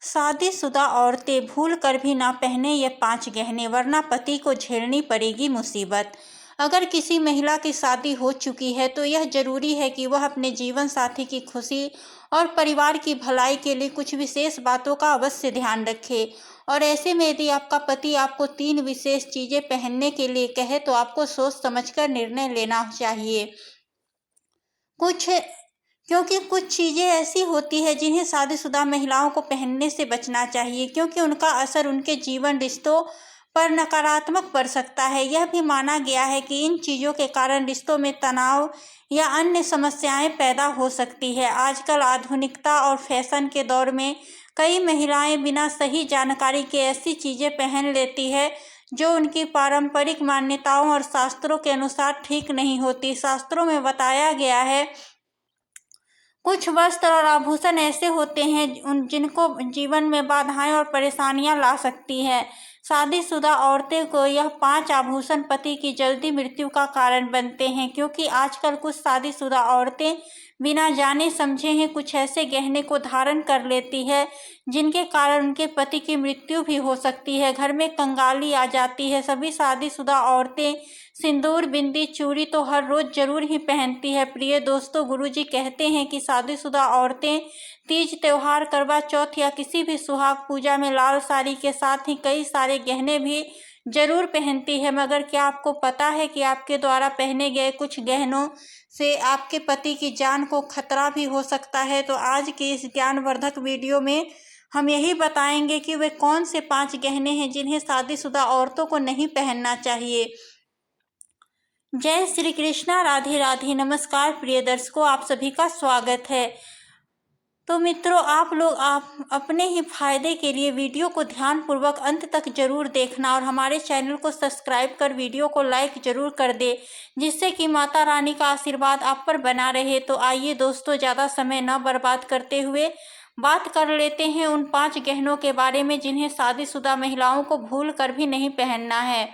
शादीशुदा औरतें भूल कर भी ना पहने ये 5 गहने, वरना पति को झेलनी पड़ेगी मुसीबत। अगर किसी महिला की शादी हो चुकी है तो यह जरूरी है कि वह अपने जीवन साथी की खुशी और परिवार की भलाई के लिए कुछ विशेष बातों का अवश्य ध्यान रखे। और ऐसे में यदि आपका पति आपको 3 विशेष चीजें पहनने के लिए कहे तो आपको सोच समझकर निर्णय लेना चाहिए। कुछ क्योंकि कुछ चीज़ें ऐसी होती है जिन्हें शादीशुदा महिलाओं को पहनने से बचना चाहिए, क्योंकि उनका असर उनके जीवन रिश्तों पर नकारात्मक पड़ सकता है। यह भी माना गया है कि इन चीज़ों के कारण रिश्तों में तनाव या अन्य समस्याएं पैदा हो सकती है। आजकल आधुनिकता और फैशन के दौर में कई महिलाएं बिना सही जानकारी के ऐसी चीज़ें पहन लेती है जो उनकी पारंपरिक मान्यताओं और शास्त्रों के अनुसार ठीक नहीं होती। शास्त्रों में बताया गया है कुछ वस्त्र और आभूषण ऐसे होते हैं जिनको जीवन में बाधाएं और परेशानियां ला सकती है। शादीशुदा औरतें को यह 5 आभूषण पति की जल्दी मृत्यु का कारण बनते हैं, क्योंकि आजकल कुछ शादीशुदा औरतें बिना जाने समझे ही कुछ ऐसे गहने को धारण कर लेती है जिनके कारण उनके पति की मृत्यु भी हो सकती है। घर में कंगाली आ जाती है। सभी शादीशुदा औरतें सिंदूर, बिंदी, चूड़ी तो हर रोज जरूर ही पहनती है। प्रिय दोस्तों, गुरुजी कहते हैं कि शादीशुदा औरतें तीज त्योहार, करवा चौथ या किसी भी सुहाग पूजा में लाल साड़ी के साथ ही कई सारे गहने भी जरूर पहनती है। मगर क्या आपको पता है कि आपके द्वारा पहने गए कुछ गहनों से आपके पति की जान को खतरा भी हो सकता है? तो आज की इस ज्ञानवर्धक वीडियो में हम यही बताएंगे कि वे कौन से 5 गहने हैं जिन्हें शादीशुदा औरतों को नहीं पहनना चाहिए। जय श्री कृष्णा, राधे राधे। नमस्कार प्रिय दर्शकों, आप सभी का स्वागत है। तो मित्रों, आप लोग अपने ही फायदे के लिए वीडियो को ध्यानपूर्वक अंत तक जरूर देखना और हमारे चैनल को सब्सक्राइब कर वीडियो को लाइक जरूर कर दे, जिससे कि माता रानी का आशीर्वाद आप पर बना रहे। तो आइए दोस्तों, ज़्यादा समय न बर्बाद करते हुए बात कर लेते हैं उन 5 गहनों के बारे में जिन्हें शादीशुदा महिलाओं को भूल कर भी नहीं पहनना है।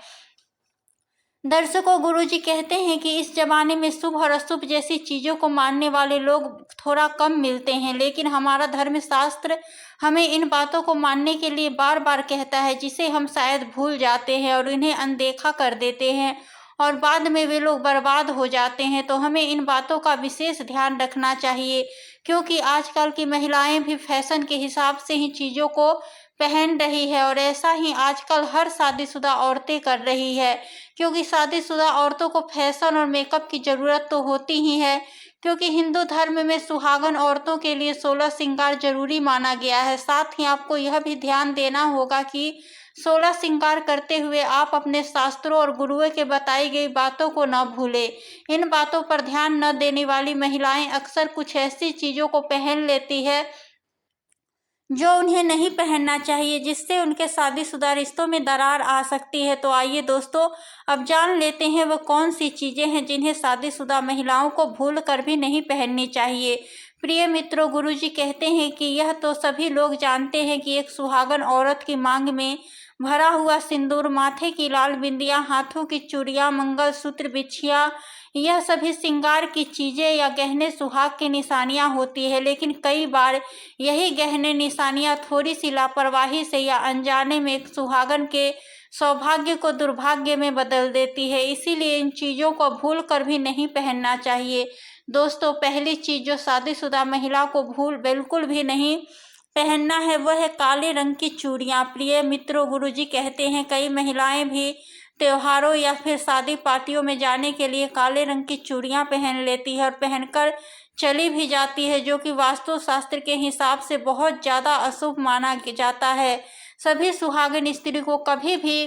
दर्शकों, गुरुजी कहते हैं कि इस जमाने में शुभ और अशुभ जैसी चीज़ों को मानने वाले लोग थोड़ा कम मिलते हैं, लेकिन हमारा धर्मशास्त्र हमें इन बातों को मानने के लिए बार बार कहता है, जिसे हम शायद भूल जाते हैं और इन्हें अनदेखा कर देते हैं और बाद में वे लोग बर्बाद हो जाते हैं। तो हमें इन बातों का विशेष ध्यान रखना चाहिए, क्योंकि आजकल की महिलाएं भी फैशन के हिसाब से ही चीज़ों को पहन रही है और ऐसा ही आजकल हर शादीशुदा औरतें कर रही है, क्योंकि शादीशुदा औरतों को फैशन और मेकअप की ज़रूरत तो होती ही है, क्योंकि हिंदू धर्म में सुहागन औरतों के लिए 16 श्रृंगार जरूरी माना गया है। साथ ही आपको यह भी ध्यान देना होगा कि 16 श्रृंगार करते हुए आप अपने शास्त्रों और गुरुओं के बताई गई बातों को न भूलें। इन बातों पर ध्यान न देने वाली महिलाएं अक्सर कुछ ऐसी चीज़ों को पहन लेती है जो उन्हें नहीं पहनना चाहिए, जिससे उनके शादीशुदा रिश्तों में दरार आ सकती है। तो आइए दोस्तों, अब जान लेते हैं वह कौन सी चीज़ें हैं जिन्हें शादीशुदा महिलाओं को भूल कर भी नहीं पहननी चाहिए। प्रिय मित्रों, गुरुजी कहते हैं कि यह तो सभी लोग जानते हैं कि एक सुहागन औरत की मांग में भरा हुआ सिंदूर, माथे की लाल बिंदियां, हाथों की चूड़ियां, मंगलसूत्र, बिछिया, यह सभी श्रृंगार की चीजें या गहने सुहाग की निशानियां होती है। लेकिन कई बार यही गहने निशानियां थोड़ी सी लापरवाही से या अनजाने में एक सुहागन के सौभाग्य को दुर्भाग्य में बदल देती है। इसीलिए इन चीज़ों को भूल कर भी नहीं पहनना चाहिए। दोस्तों, पहली चीज़ जो शादीशुदा महिला को बिल्कुल भी नहीं पहनना है वह है काले रंग की चूड़ियाँ। प्रिय मित्रों, गुरुजी कहते हैं कई महिलाएं भी त्योहारों या फिर शादी पार्टियों में जाने के लिए काले रंग की चूड़ियाँ पहन लेती है और पहनकर चली भी जाती है, जो कि वास्तु शास्त्र के हिसाब से बहुत ज़्यादा अशुभ माना जाता है। सभी सुहागिन स्त्री को कभी भी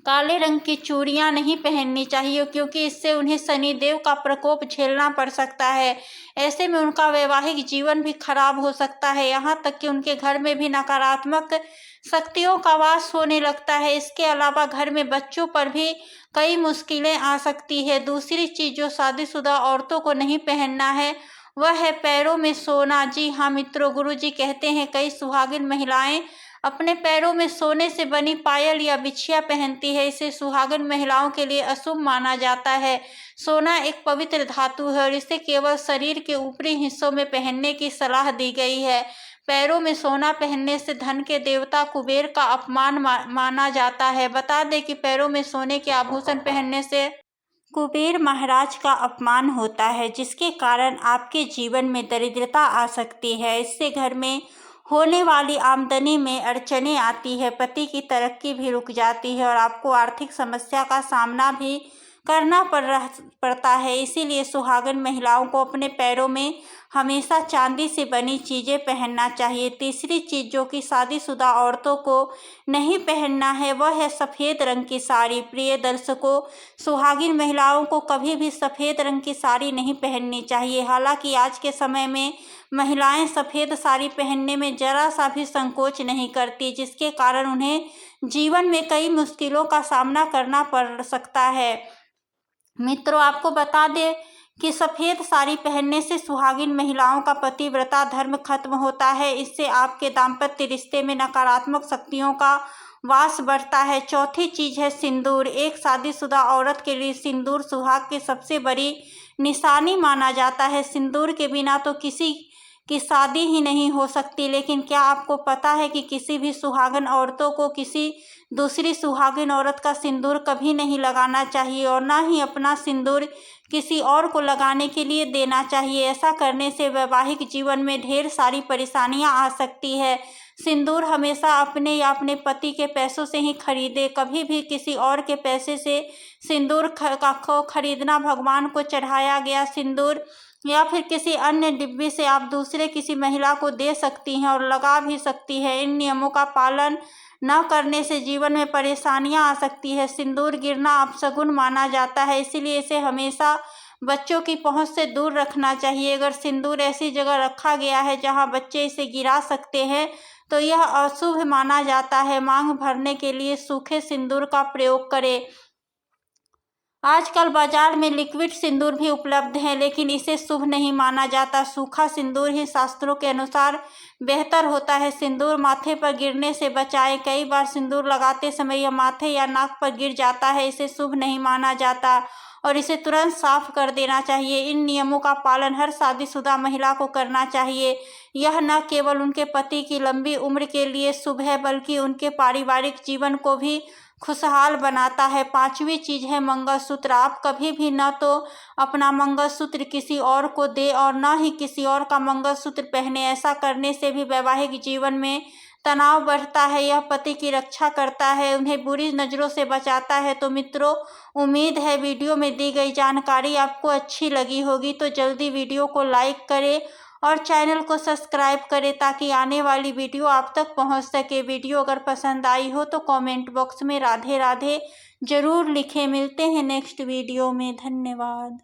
काले रंग की चूड़ियां नहीं पहननी चाहिए, क्योंकि इससे उन्हें शनिदेव का प्रकोप झेलना पड़ सकता है। ऐसे में उनका वैवाहिक जीवन भी खराब हो सकता है, यहाँ तक कि उनके घर में भी नकारात्मक शक्तियों का वास होने लगता है। इसके अलावा घर में बच्चों पर भी कई मुश्किलें आ सकती है। दूसरी चीज़ जो शादीशुदा औरतों को नहीं पहनना है वह है पैरों में सोना। जी हाँ मित्रों, गुरुजी कहते हैं कई सुहागिन महिलाएं अपने पैरों में सोने से बनी पायल या बिछिया पहनती है। इसे सुहागिन महिलाओं के लिए अशुभ माना जाता है। सोना एक पवित्र धातु है और इसे केवल शरीर के ऊपरी हिस्सों में पहनने की सलाह दी गई है। पैरों में सोना पहनने से धन के देवता कुबेर का अपमान माना जाता है। बता दें कि पैरों में सोने के आभूषण पहनने से कुबेर महाराज का अपमान होता है, जिसके कारण आपके जीवन में दरिद्रता आ सकती है। इससे घर में होने वाली आमदनी में अड़चनें आती है, पति की तरक्की भी रुक जाती है और आपको आर्थिक समस्या का सामना भी करना पड़ता है। इसीलिए सुहागन महिलाओं को अपने पैरों में हमेशा चांदी से बनी चीज़ें पहनना चाहिए। तीसरी चीज़ जो कि शादीशुदा औरतों को नहीं पहनना है वह है सफ़ेद रंग की साड़ी। प्रिय दर्शकों, सुहागिन महिलाओं को कभी भी सफ़ेद रंग की साड़ी नहीं पहननी चाहिए। हालांकि आज के समय में महिलाएं सफ़ेद साड़ी पहनने में ज़रा सा भी संकोच नहीं करती, जिसके कारण उन्हें जीवन में कई मुश्किलों का सामना करना पड़ सकता है। मित्रों, आपको बता दें कि सफ़ेद साड़ी पहनने से सुहागिन महिलाओं का पतिव्रता धर्म खत्म होता है। इससे आपके दाम्पत्य रिश्ते में नकारात्मक शक्तियों का वास बढ़ता है। चौथी चीज़ है सिंदूर। एक शादीशुदा औरत के लिए सिंदूर सुहाग की सबसे बड़ी निशानी माना जाता है। सिंदूर के बिना तो किसी की शादी ही नहीं हो सकती। लेकिन क्या आपको पता है कि किसी भी सुहागन औरतों को किसी दूसरी सुहागिन औरत का सिंदूर कभी नहीं लगाना चाहिए और ना ही अपना सिंदूर किसी और को लगाने के लिए देना चाहिए। ऐसा करने से वैवाहिक जीवन में ढेर सारी परेशानियां आ सकती है। सिंदूर हमेशा अपने या अपने पति के पैसों से ही खरीदे। कभी भी किसी और के पैसे से सिंदूर को खरीदना, भगवान को चढ़ाया गया सिंदूर या फिर किसी अन्य डिब्बे से आप दूसरे किसी महिला को दे सकती हैं और लगा भी सकती है। इन नियमों का पालन न करने से जीवन में परेशानियां आ सकती है। सिंदूर गिरना अपशगुन माना जाता है, इसीलिए इसे हमेशा बच्चों की पहुंच से दूर रखना चाहिए। अगर सिंदूर ऐसी जगह रखा गया है जहां बच्चे इसे गिरा सकते हैं तो यह अशुभ माना जाता है। मांग भरने के लिए सूखे सिंदूर का प्रयोग करें। आजकल बाजार में लिक्विड सिंदूर भी उपलब्ध है, लेकिन इसे शुभ नहीं माना जाता। सूखा सिंदूर ही शास्त्रों के अनुसार बेहतर होता है। सिंदूर माथे पर गिरने से बचाएं। कई बार सिंदूर लगाते समय यह माथे या नाक पर गिर जाता है, इसे शुभ नहीं माना जाता और इसे तुरंत साफ कर देना चाहिए। इन नियमों का पालन हर शादीशुदा महिला को करना चाहिए। यह न केवल उनके पति की लंबी उम्र के लिए शुभ है, बल्कि उनके पारिवारिक जीवन को भी खुशहाल बनाता है। पांचवी चीज है मंगलसूत्र। आप कभी भी न तो अपना मंगलसूत्र किसी और को दे और न ही किसी और का मंगलसूत्र पहने। ऐसा करने से भी वैवाहिक जीवन में तनाव बढ़ता है। यह पति की रक्षा करता है, उन्हें बुरी नज़रों से बचाता है। तो मित्रों, उम्मीद है वीडियो में दी गई जानकारी आपको अच्छी लगी होगी। तो जल्दी वीडियो को लाइक करें और चैनल को सब्सक्राइब करें ताकि आने वाली वीडियो आप तक पहुंच सके। वीडियो अगर पसंद आई हो तो कमेंट बॉक्स में राधे राधे जरूर लिखें। मिलते हैं नेक्स्ट वीडियो में। धन्यवाद।